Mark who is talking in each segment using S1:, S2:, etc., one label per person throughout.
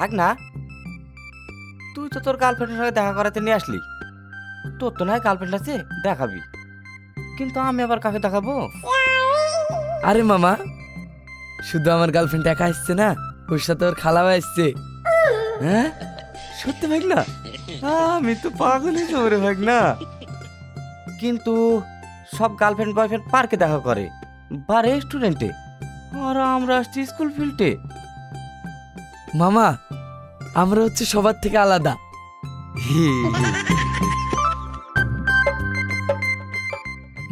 S1: ভাগ না, তুই তো তোর গার্লফ্রেন্ডের সঙ্গে দেখা করাতে নিয়ে আসলি, তোর তো নয় গার্লফ্রেন্ড আছে, দেখাবি। কিন্তু আমি আবার কাকে দেখাবো?
S2: আরে মামা, শুধু আমার গার্লফ্রেন্ড একা আসছে না, ওর সাথে ওর খালাও আসছে।
S1: হ্যাঁ সত্যি ভাগ না? আমি তো পাগল হয়ে যাবো রে ভাগ না। কিন্তু সব গার্লফ্রেন্ড বয়ফ্রেন্ড পার্কে দেখা করে বা রেস্টুরেন্টে, আর আমরা আসছি স্কুল ফিল্ডে।
S2: মামা, আমরা হচ্ছে সবার থেকে আলাদা।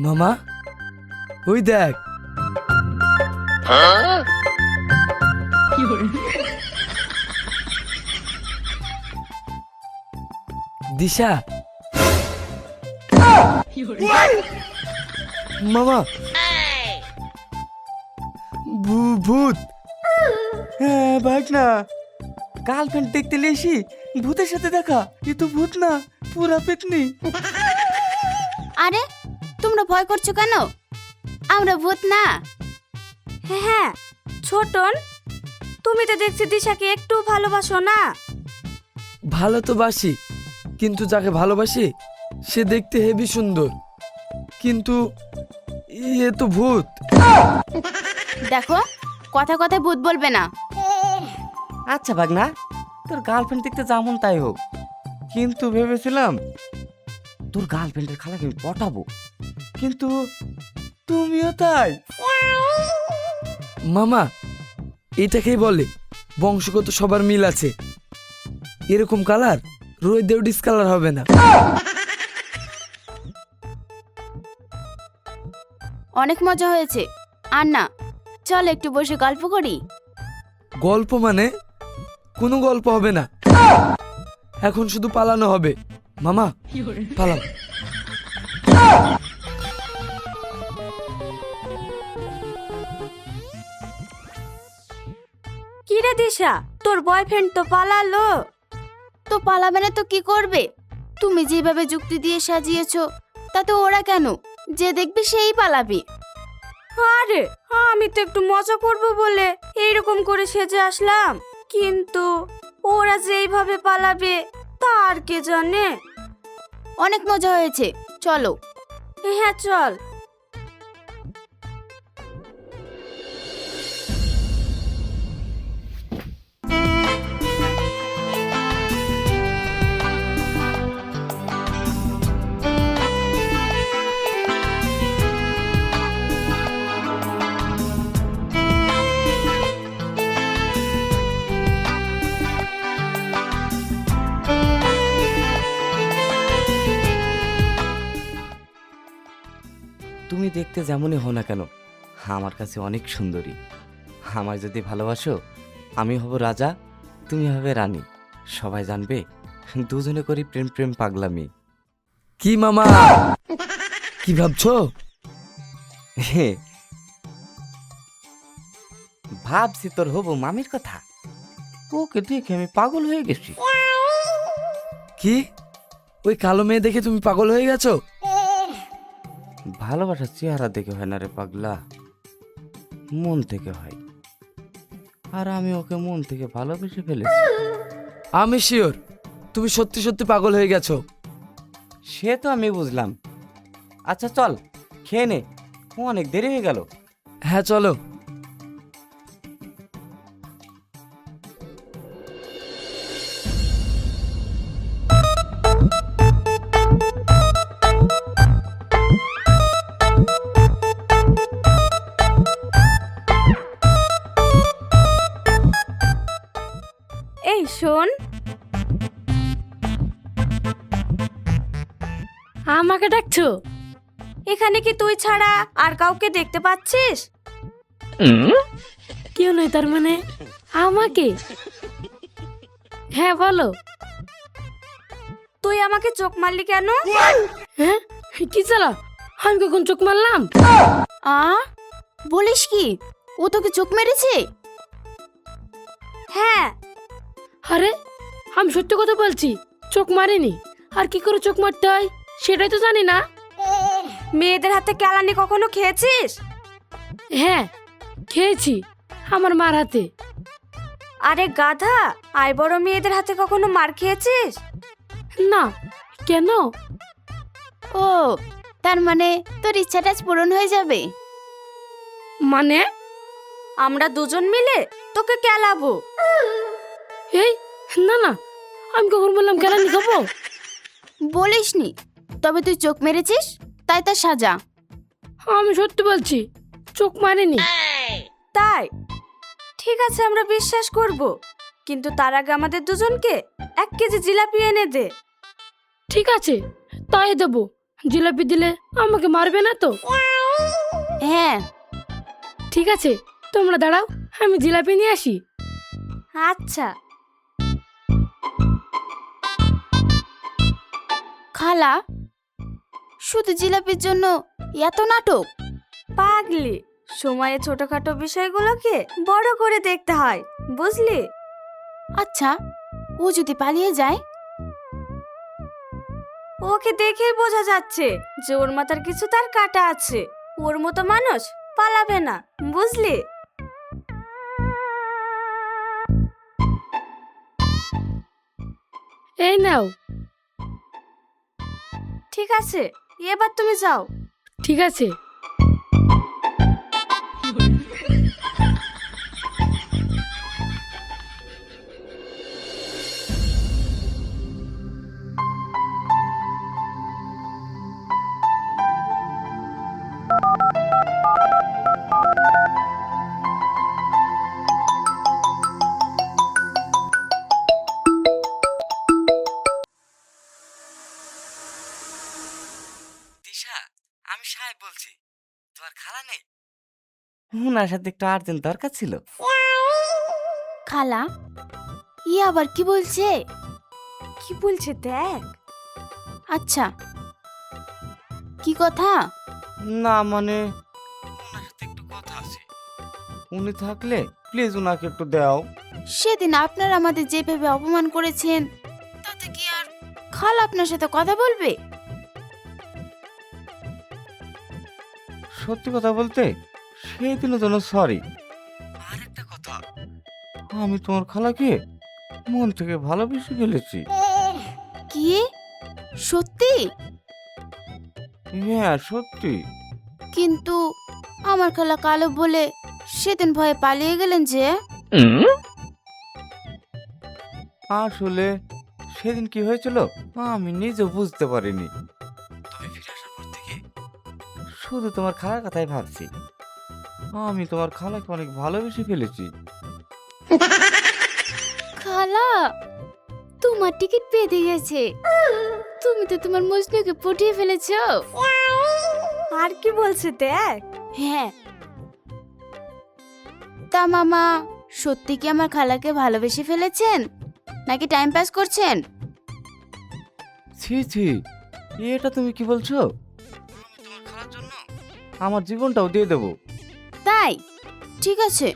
S2: মামা, ওই দেখ। দিশা, মামা, ভূত।
S1: হ্যাঁ ভাগ না, গার্লফ্রেন্ড দেখতে লেসি ভূতের সাথে দেখা, এ তো ভূত না, পুরা পেতনি।
S3: আরে তোমরা ভয় করছো কেন? আমরা ভূত না।
S4: হ্যাঁ ছোটন, তুমি তো দেখছি দিশাকে একটু ভালোবাসো না।
S2: ভালো তো বাসি, কিন্তু যাকে ভালোবাসি সে দেখতে হেবি সুন্দর, কিন্তু এ তো ভূত।
S3: দেখো, কথা কথায় ভূত বলবে না।
S1: আচ্ছা ভাগ না, তোর গার্লফ্রেন্ড দেখতে যেমন তাই হোক, কিন্তু ভেবেছিলাম তোর গার্লফ্রেন্ডের খালাকে আমি পটাবো, কিন্তু তুমিও তাই।
S2: মামা, এটাকেই বলে বংশগত সবার মিল আছে। এরকম কালার রোদেও ডিসকালার হবে না।
S3: অনেক মজা হয়েছে, আর না, চল একটু বসে গল্প করি।
S2: গল্প মানে? কোনো গল্প হবে না, এখন শুধু পালানো হবে। মামা, পালাও।
S4: কি রে দিশা, তোর বয়ফ্রেন্ড তো পালালো।
S3: তো পালাবে না তো কি করবে? তুমি যেভাবে যুক্তি দিয়ে সাজিয়েছো, তাতে ওরা কেন? যে দেখবে সেই পালাবে।
S4: আরে আমি তো একটু মজা করব বলে এইরকম করে সেজে আসলাম, কিন্তু ওরা যে এইভাবে পালাবে তার কে জানে।
S3: অনেক মজা হয়েছে, চলো।
S4: হ্যাঁ চল।
S1: তুমি দেখতে যেমনই হও না কেন, আমার কাছে অনেক সুন্দরী। আমায় যদি ভালোবাসো, আমি হব রাজা, তুমি হবে রানী। সবাই জানবে দুজনে করি প্রেম প্রেম পাগলামি।
S2: কি মামা, কি ভাবছো?
S1: ভাবছি তোর হবো মামির কথা, ওকে দেখে আমি পাগল হয়ে গেছি।
S2: কি, ওই কালো মেয়ে দেখে তুমি পাগল হয়ে গেছো?
S1: ভালোবাসার চেহারা দেখে হয় না রে পাগলা, মন থেকে হয়। আর আমি ওকে মন থেকে ভালোবেসে ফেলেছি।
S2: আমি শিওর তুমি সত্যি সত্যি পাগল হয়ে গেছো।
S1: সে তো আমি বুঝলাম। আচ্ছা চল খেয়ে নে, অনেক দেরি হয়ে গেল।
S2: হ্যাঁ চলো।
S4: এই শোন,
S5: আমাকে ডাকছো?
S4: এখানে কি তুই ছাড়া আর কাউকে দেখতে পাচ্ছিস?
S5: কেউ নয় তার মানে? আমাকে? হ্যাঁ বলো।
S4: তুই আমাকে চোখ মারলি কেন?
S5: হ্যাঁ, কি চালা? আমি কখন চোখ মারলাম?
S3: আ বলিস কি, ও তোকে চোখ মেরেছে?
S4: হ্যাঁ।
S5: আরে আমি সত্যি কথা বলছি, চোখ মারিনি। আর কি করে চোখ মারতে হয় সেটাই তো জানি না।
S4: মেয়েদের হাতে কেলানি কখনো খেয়েছিস?
S5: হ্যাঁ খেয়েছি, আমার মার হাতে।
S4: আরে গাধা, আয় বড় মেয়েদের হাতে কখনো মার খেয়েছিস?
S5: না, কেন?
S3: ও, তার মানে তোর ইচ্ছাটা আজ পূরণ হয়ে যাবে?
S5: মানে?
S4: আমরা দুজন মিলে তোকে কেলাবো।
S5: এই, না না, আমি কখন বললাম কেলানি খাবো?
S3: বলিসনি, তবে তুই চোখ মেরেছিস, তাই তার সাজা।
S5: আমি সত্যি বলছি, চোখ মারিনি।
S4: তাই ঠিক আছে, আমরা বিশ্বাস করব, কিন্তু তার আগে আমাদের দুজনকে 1 কেজি জিলাপি এনে দে।
S5: ঠিক আছে, তাই দেবো। জিলাপি দিলে আমাকে মারবে না তো?
S3: হ্যাঁ,
S5: ঠিক আছে, তোমরা দাঁড়াও, আমি জিলাপি নিয়ে আসি।
S4: আচ্ছা।
S3: খালা, শুধু জিলাপির জন্য এত নাটক?
S4: পাগলি, সময়ে ছোটখাটো বিষয়গুলোকে বড় করে দেখতে হয়, বুঝলি?
S3: আচ্ছা, ও যদি পালিয়ে যায়?
S4: ওকে দেখেই বোঝা যাচ্ছে যে ওর মাথার কিছু তার কাটা আছে। ওর মতো মানুষ পালাবে না, বুঝলি?
S5: এই নাও।
S4: ঠিক আছে, এবার তুমি যাও।
S5: ঠিক আছে।
S1: দিশা, আমি সাহেব বলছি। তোমার খালা নেই? ওনার সাথে একটু আর্জেন্ট দরকার ছিল।
S3: খালা, ই আবার কি বলছে?
S4: কি বলছে দেখ।
S3: আচ্ছা, কি কথা?
S1: না মানে ওনার সাথে একটু কথা আছে। উনি থাকলে প্লিজ ওনাকে একটু দাও।
S3: সেদিন আপনারা আমাদের যেভাবে অপমান করেছেন, তাতে কি আর খালা আপনার সাথে কথা বলবে?
S1: সত্যি কথা বলতে সেই দিনের জন্য সরি। আর একটা কথা, আমি তোমার খালাকে মন থেকে ভালোবেসে ফেলেছি।
S3: কি, সত্যি?
S1: হ্যাঁ সত্যি।
S3: কিন্তু আমার খালা কালো বলে সেদিন ভয়ে পালিয়ে গেলেন যে।
S1: আসলে সেদিন কি হয়েছিল আমি নিজে বুঝতে পারিনি। তুমি ফিরে আসার পর থেকে শুধু তোমার খালার কথাই ভাবছি। আমি তোমার খালাকে অনেক ভালোবেসে ফেলেছি।
S3: খালা, তোমার টিকিট পেতে গেছে। তুমি তো তোমার মজনুকে পটিয়ে ফেলেছো।
S4: আর কি বলছে দেখ।
S3: হ্যাঁ, তা মামা, সত্যি কি আমার খালাকে ভালোবেসে ফেলেছেন, নাকি টাইম পাস করছেন?
S1: ছি ছি, এটা তুমি কি বলছো? আমি তোমার খালার জন্য আমার জীবনটাও দিয়ে দেবো।
S3: তাই ঠিক আছে,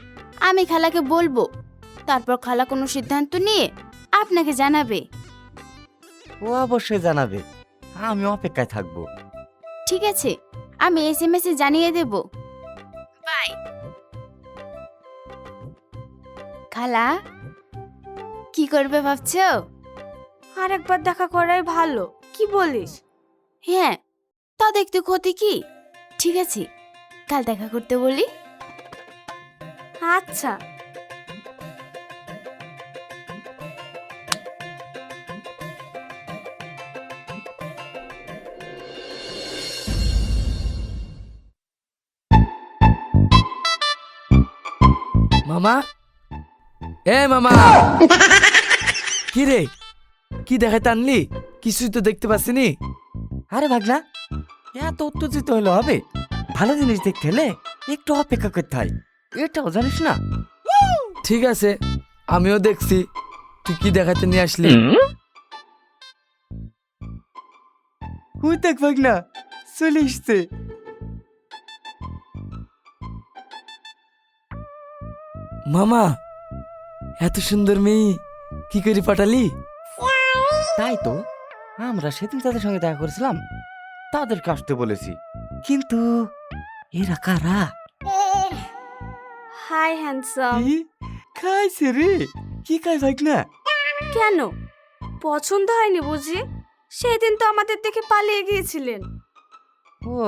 S3: আমি খালাকে বলবো, তারপর খালা কোনো সিদ্ধান্ত নিয়ে আপনাকে জানাবে।
S1: ও অবশ্যই জানাবে, আমি অপেক্ষায় থাকবো।
S3: ঠিক আছে, আমি SMS এ জানিয়ে দেব। বাই। খালা, কি করবে ভাবছো?
S4: আর একবার দেখা করাই ভালো, কি বলিস?
S3: হ্যাঁ, তা দেখতে ক্ষতি কি? ঠিক আছে, কাল দেখা করতে বলি।
S4: আচ্ছা।
S2: মামা, এ মামা, কি রে, কি দেখাতে আনলি? কিছুই তো দেখতে পাচ্ছিনি।
S1: আরে ভাগনা, এত উত্তেজিত হলে হবে? ভালো জিনিস দেখতে হলে একটু অপেক্ষা করতে হয়, এটাও জানিস না?
S2: ঠিক আছে, আমিও দেখছি তুই কি দেখাতে নিয়ে আসলি।
S1: ওই দেখ ভাগনা, চলে এসছে।
S2: মামা, এত সুন্দর মেয়ে কি করে পাঠালি?
S1: তাই তো, আমরা সেদিন তাদের সঙ্গে দেখা করেছিলাম, তাদেরকে আসতে বলেছি, কিন্তু এরা কারা?
S4: Hi handsome.
S1: কি? খাইছে রে, কি খাই ভাই না?
S4: কেন পছন্দ হয়নি বুঝি? সেদিন তো আমাদের দেখে পালিয়ে গিয়েছিলেন।
S1: ও,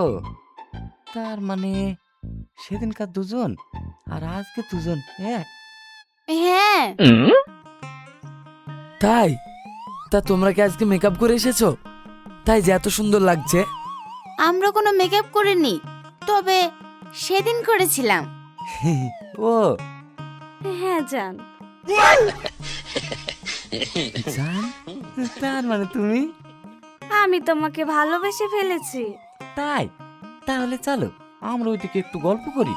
S1: তার মানে সেদিনকার দুজন আর আজকে দুজন এক।
S3: হ্যাঁ,
S2: তাই? তা তোমরা কি আজকে মেকআপ করে এসেছো? তাই যে এত সুন্দর লাগছে।
S3: আমরা কোনো মেকআপ করিনি, তবে সেদিন করেছিলাম।
S1: ও
S4: হ্যাঁ জান।
S1: জান, তার মানে তুমি?
S4: আমি তোমাকে ভালোবেসে ফেলেছি।
S1: তাই? তাহলে চলো আমরা ওইদিকে একটু গল্প করি।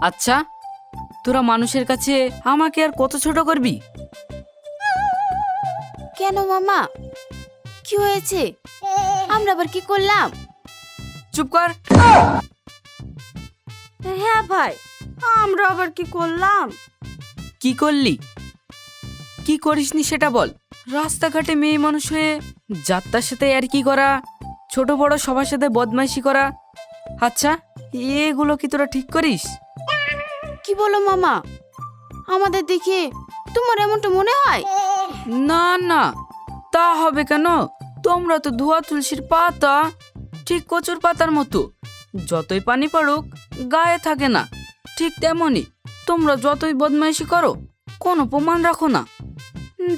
S6: আচ্ছা, তোরা মানুষের কাছে আমাকে আর কত ছোট করবি?
S3: কেন মামা, কি হয়েছে? আমরা আবার কি করলাম?
S6: চুপ কর।
S4: হ্যাঁ ভাই, আমরা আবার কি করলাম?
S6: কি করলি? কি করিসনি সেটা বল। রাস্তাঘাটে মেয়ে মানুষ হয়ে যাত্রার সাথে আর কি করা, ছোট বড় সবার সাথে বদমাইশি করা, আচ্ছা এগুলো কি তোরা ঠিক করিস?
S3: কি বলো মামা? আমাদের দেখে তোমার এমনটা মনে হয়?
S6: না না, তা হবে কেন? তোমরা তো ধোয়া তুলসীর পাতা, ঠিক কচুর পাতার মতো, যতই পানি পড়ুক গায়ে থাকে না। ঠিক তেমনই তোমরা যতই বদমাইশি করো কোনো প্রমাণ রাখো না।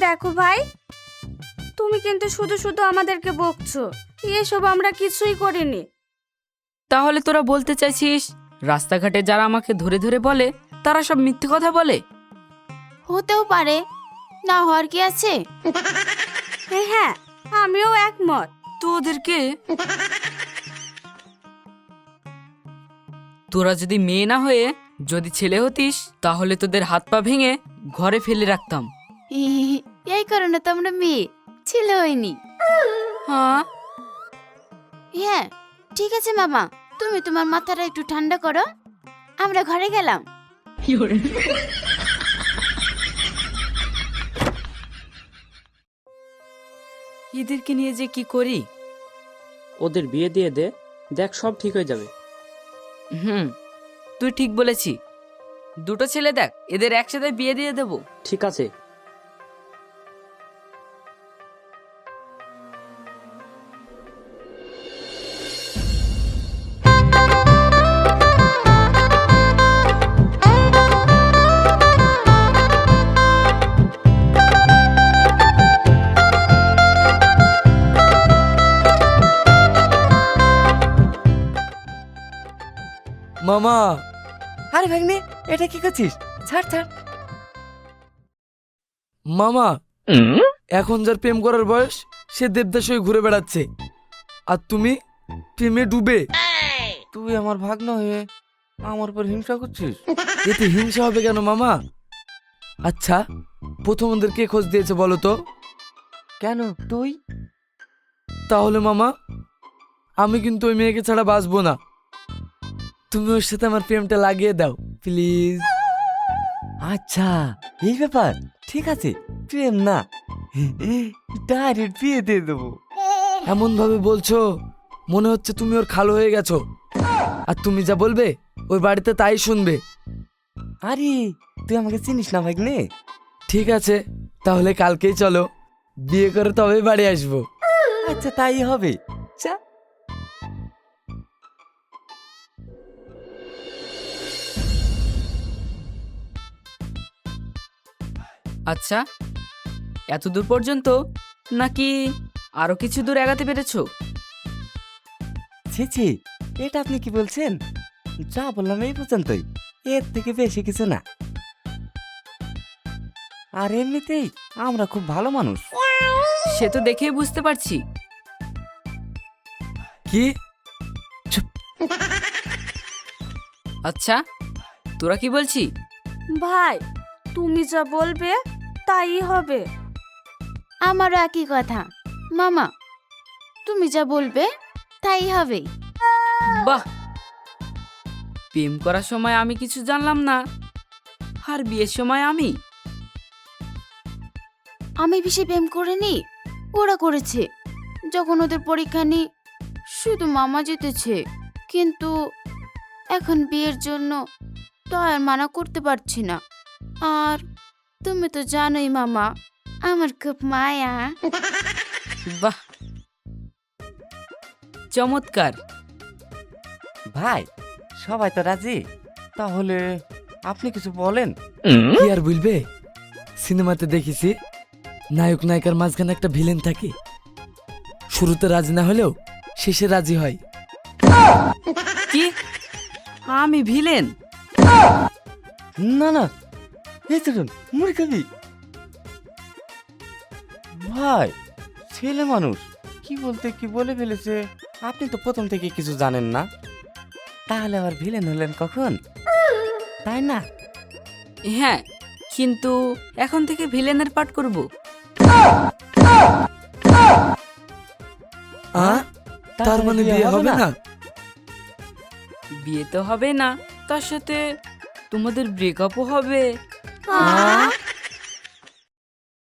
S4: দেখো ভাই, তুমি কিন্তু শুধু শুধু আমাদেরকে বকছো। এসব আমরা কিছুই করিনি।
S6: তাহলে তোরা বলতে চাইছিস রাস্তাঘাটে যারা আমাকে ধরে ধরে বলে তারা সব মিথ্যে কথা বলে?
S3: হতেও পারে, না হওয়ার কি আছে?
S4: হ্যাঁ, আমিও একমত।
S6: তোরা যদি মেয়ে না হয়ে যদি ছেলে হতিস তাহলে তোদের হাত পা ভেঙে ঘরে ফেলে রাখতাম।
S3: এই কারণে তো আমরা মেয়ে, ছেলে হয়নি।
S6: হ্যাঁ,
S3: হ্যাঁ ঠিক আছে মামা, তুমি তোমার মাথাটা একটু ঠান্ডা করো, আমরা ঘরে গেলাম।
S6: এদেরকে নিয়ে যে কি করি।
S7: ওদের বিয়ে দিয়ে দে, দেখ সব ঠিক হয়ে যাবে।
S6: তুই ঠিক বলেছি। দুটো ছেলে দেখ, এদের একসাথে বিয়ে দিয়ে দেবো।
S7: ঠিক আছে।
S2: মামা,
S1: আরে ভাগ্নে, এটা কি করছিস? ছাড় ছাড়।
S2: মামা, এখন যার প্রেম করার বয়স সে দেবদাস হয়ে ঘুরে বেড়াচ্ছে, আর তুমি প্রেমে ডুবে।
S1: তুই আমার ভাগ্ন হয়ে আমার উপর হিংসা করছিস?
S2: এতে হিংসা হবে কেন মামা? আচ্ছা, প্রথম ওদের কে খোঁজ দিয়েছে বলো তো?
S1: কেন তুই?
S2: তাহলে মামা, আমি কিন্তু ওই মেয়েকে ছাড়া বাঁচবো না। তুমি ওর সাথে আমার প্রেমটা লাগিয়ে দাও প্লিজ।
S1: আচ্ছা, এই ব্যাপার, ঠিক আছে। প্রেম না, ডাইরেক্ট বিয়ে দিয়ে দেবো।
S2: এমন ভাবে বলছো মনে হচ্ছে তুমি ওর খালো হয়ে গেছো, আর তুমি যা বলবে ওই বাড়িতে তাই শুনবে।
S1: আরে তুই আমাকে চিনিস না ভাগ্নে।
S2: ঠিক আছে, তাহলে কালকেই চলো, বিয়ে করে তবেই বাড়ি আসবো।
S1: আচ্ছা তাই হবে, চা।
S6: আচ্ছা, এত দূর পর্যন্ত নাকি আরো কিছু দূর এগাতে পেরেছো?
S1: ছি ছি, এটা আপনি কি বলছেন? যা বললাম এই পর্যন্তই, এর থেকে বেশি কিছু না। আর এমনিতেই আমরা খুব ভালো মানুষ।
S6: সে তো দেখেই বুঝতে পারছি।
S2: কি?
S6: আচ্ছা, তোরা কি বলছি?
S4: ভাই তুমি যা বলবে তাই হবে।
S3: আমারও একই কথা। মামা, তুমি যা বলবে তাই হবে।
S6: বাহ, প্রেম করার সময় আমি কিছু জানলাম না, আর বিয়ের সময়
S3: আমি বেশি প্রেম করিনি, ওরা করেছে। যখন ওদের পরীক্ষা নি শুধু মামা জিতেছে, কিন্তু এখন বিয়ের জন্য তো আর মানা করতে পারছি না। আর তুমি তো জানোই মামা, আমার খুব মায়া।
S6: বাহ, চমৎকার।
S1: ভাই সবাই তো রাজি, তাহলে আপনি কিছু বলেন।
S2: কি আর বলবে? সিনেমাতে দেখেছি নায়ক নায়িকার মাঝখানে একটা ভিলেন থাকে, শুরুতে রাজি না হলেও শেষে রাজি হয়।
S6: কি, আমি ভিলেন?
S1: না না, এই চলুন মুড়ি খাবি। ভাই ছেলে মানুষ কি বলতে কি বলে ফেলেছে। আপনি তো প্রথম থেকে কিছু জানেন না, তাহলে আবার ভিলেন হলেন কখন, তাই না?
S6: হ্যাঁ, কিন্তু এখন থেকে ভিলেনের পাঠ করব।
S2: তার মানে বিয়ে হবে না?
S6: বিয়ে তো হবে না, তার সাথে তোমাদের ব্রেকআপও হবে।
S3: আহ!